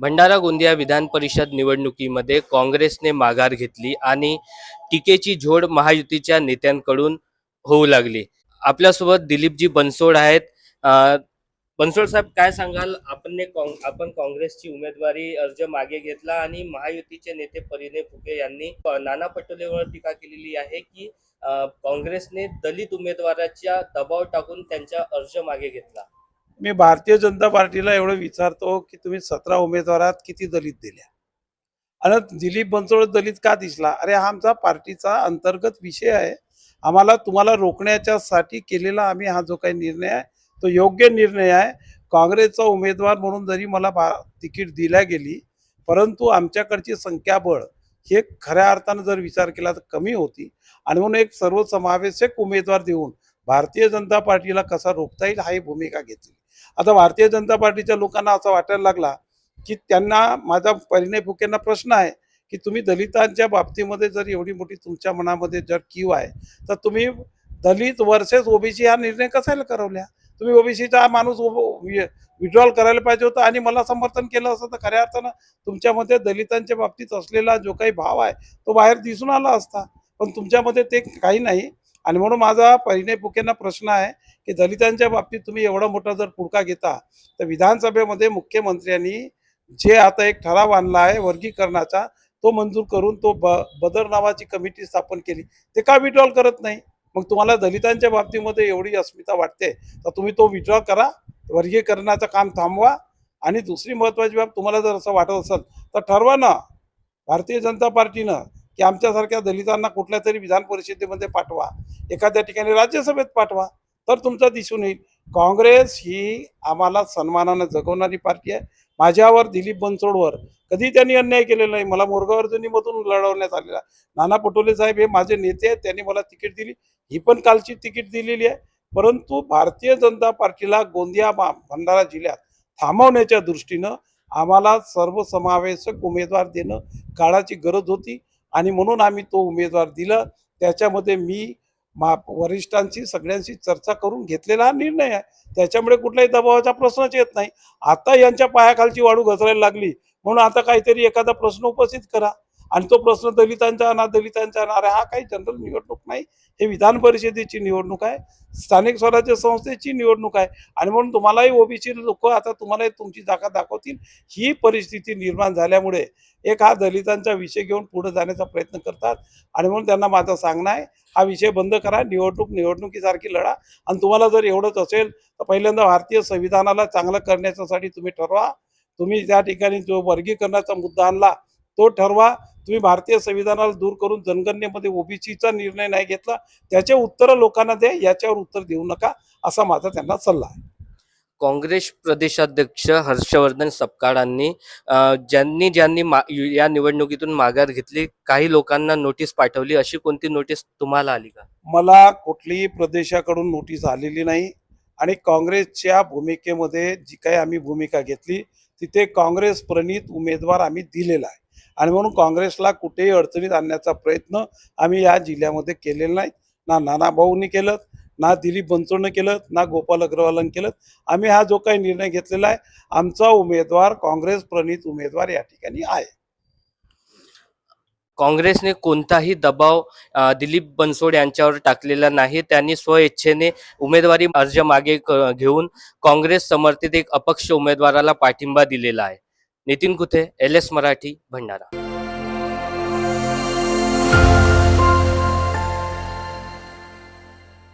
भंडारा गोंदिया विधान परिषद निवडणुकीमध्ये काँग्रेसने माघार घेतली आणि टीकेची झोड महायुतीच्या नेत्यांकडून होऊ लागली. आपल्यासोबत दिलीपजी बनसोड आहेत. अ, बनसोड साहेब, काय सांगाल? आपण काँग्रेसची उमेदवारी अर्ज मागे घेतला आणि महायुतीचे नेते परिणय फुके यांनी नाना पटोलेवर टीका केलेली आहे की काँग्रेसने दलित उमेदवाराच्या दबाव टाकून त्यांचा अर्ज मागे घेतला. मी भारतीय जनता पार्टीला एवढं विचारतो की तुम्ही 17 उमेदवारात किती दलित दिल्या आणि दिलीप बनसोड दलित का दिसला? अरे हा आमचा पार्टीचा अंतर्गत विषय आहे. आम्हाला तुम्हाला रोखण्याच्यासाठी केलेला आम्ही हा जो काही निर्णय आहे तो योग्य निर्णय आहे. काँग्रेसचा उमेदवार म्हणून जरी मला तिकीट दिल्या गेली, परंतु आमच्याकडची संख्याबळ हे खऱ्या अर्थानं जर विचार केला तर कमी होती आणि म्हणून एक सर्वसमावेशक उमेदवार देऊन भारतीय जनता पार्टीला कसा रोखता येईल ही भूमिका घेतली. आता भारतीय जनता पार्टीच्या लोकांना असं वाटायला लागला की त्यांना माझा परिणय फुकेंना प्रश्न आहे की तुम्ही दलितांच्या बाबतीमध्ये जर एवढी मोठी तुमच्या मनामध्ये जर कीव आहे तर तुम्ही दलित वर्सेस ओबीसी हा निर्णय कशाला करवल्या? तुम्ही ओबीसीचा हा माणूस विड्रॉल करायला पाहिजे होता आणि मला समर्थन केलं असतं तर खऱ्या अर्थानं तुमच्यामध्ये दलितांच्या बाबतीत असलेला जो काही भाव आहे तो बाहेर दिसून आला असता. पण तुमच्यामध्ये ते काही नाही आणि म्हणून माझा परिणय फुकेंना प्रश्न आहे की दलितांच्या बाबतीत तुम्ही एवढा मोठा जर पुढका घेता तर विधानसभेमध्ये मुख्यमंत्र्यांनी जे आता एक ठराव आणला आहे वर्गीकरणाचा तो मंजूर करून तो बदर नावाची कमिटी स्थापन केली, ते का विड्रॉल करत नाही? मग तुम्हाला दलितांच्या बाबतीमध्ये एवढी अस्मिता वाटते तर तुम्ही तो विड्रॉ करा, वर्गीकरणाचं काम थांबवा. आणि दुसरी महत्त्वाची बाब, तुम्हाला जर असं वाटत असेल तर ठरवा ना भारतीय जनता पार्टीनं की आमच्यासारख्या दलितांना कुठल्या तरी विधान परिषदेमध्ये पाठवा, एखाद्या ठिकाणी राज्यसभेत पाठवा, तर तुमचं दिसून येईल. काँग्रेस ही आम्हाला सन्मानानं जगवणारी पार्टी आहे. माझ्यावर दिलीप बनसोडवर कधी त्यांनी अन्याय केलेला नाही. मला मोरगाव अर्जुनीमधून लढवण्यात आलेला. नाना पटोले साहेब हे माझे नेते आहेत, त्यांनी मला तिकीट दिली, ही पण कालची तिकीट दिलेली आहे. परंतु भारतीय जनता पार्टीला गोंदिया भंडारा जिल्ह्यात थांबवण्याच्या दृष्टीनं आम्हाला सर्वसमावेशक उमेदवार देणं काळाची गरज होती आणि म्हणून आम्ही तो उमेदवार दिला. त्याच्यामध्ये मी वरिष्ठांशी सगळ्यांशी चर्चा करून घेतलेला हा निर्णय आहे. त्याच्यामुळे कुठल्याही दबावाचा प्रश्नच येत नाही. आता यांच्या पायाखालची वाळू घसरायला लागली म्हणून आता काहीतरी एखादा प्रश्न उपस्थित करा आणि तो प्रश्न दलितांचा आणा, दलितांचा आणा. अरे हा काही जनरल निवडणूक नाही, हे विधान परिषदेची निवडणूक आहे, स्थानिक स्वराज्य संस्थेची निवडणूक आहे आणि म्हणून तुम्हालाही ओबीसी लोक आता तुम्हालाही तुमची जागा दाखवतील. ही परिस्थिती निर्माण झाल्यामुळे एक हा दलितांचा विषय घेऊन पुढे जाण्याचा प्रयत्न करतात आणि म्हणून त्यांना माझं सांगणं आहे, हा विषय बंद करा, निवडणुकीसारखी लढा. आणि तुम्हाला जर एवढंच असेल तर पहिल्यांदा भारतीय संविधानाला चांगलं करण्यासाठी तुम्ही ठरवा. तुम्ही त्या ठिकाणी जो वर्गीकरणाचा मुद्दा आणला तो ठरवा. तुम्ही भारतीय संविधानाला दूर करून जनगणनेमध्ये ओबीसीचा निर्णय नाही घेतला, त्याचे उत्तर लोकांना द्या, याच्यावर उत्तर देऊ नका, असा माझा त्यांना सल्ला आहे. काँग्रेस प्रदेशाध्यक्ष हर्षवर्धन सपकाळांनी ज्यांनी ज्यांनी या निवडणुकीतून माघार घेतली, काही लोकांना नोटीस पाठवली, अशी कोणती नोटीस तुम्हाला आली का? मला कुठलीही प्रदेशाकडून नोटीस आलेली नाही आणि काँग्रेसच्या भूमिकेमध्ये जी काही आम्ही भूमिका घेतली तिथे काँग्रेस प्रणित उमेदवार आम्ही दिलेला आहे आणि म्हणून काँग्रेसला कुठेही अडचणीत आणण्याचा प्रयत्न आम्ही या जिल्ह्यामध्ये केलेला नाही. ना नाना भाऊंनी केलं, ना दिलीप बनसोडनं केलं, ना गोपाल अग्रवालांनी केलं. आम्ही हा जो काही निर्णय घेतलेला आहे, आमचा उमेदवार काँग्रेस प्रणित उमेदवार या ठिकाणी आहे. काँग्रेसने कोणताही दबाव दिलीप बनसोड यांच्यावर टाकलेला नाही. त्यांनी स्वइच्छेने उमेदवारी अर्ज मागे घेऊन काँग्रेस समर्थित एक अपक्ष उमेदवाराला पाठिंबा दिलेला आहे. नितीन कुथे, LS मराठी, भंडारा.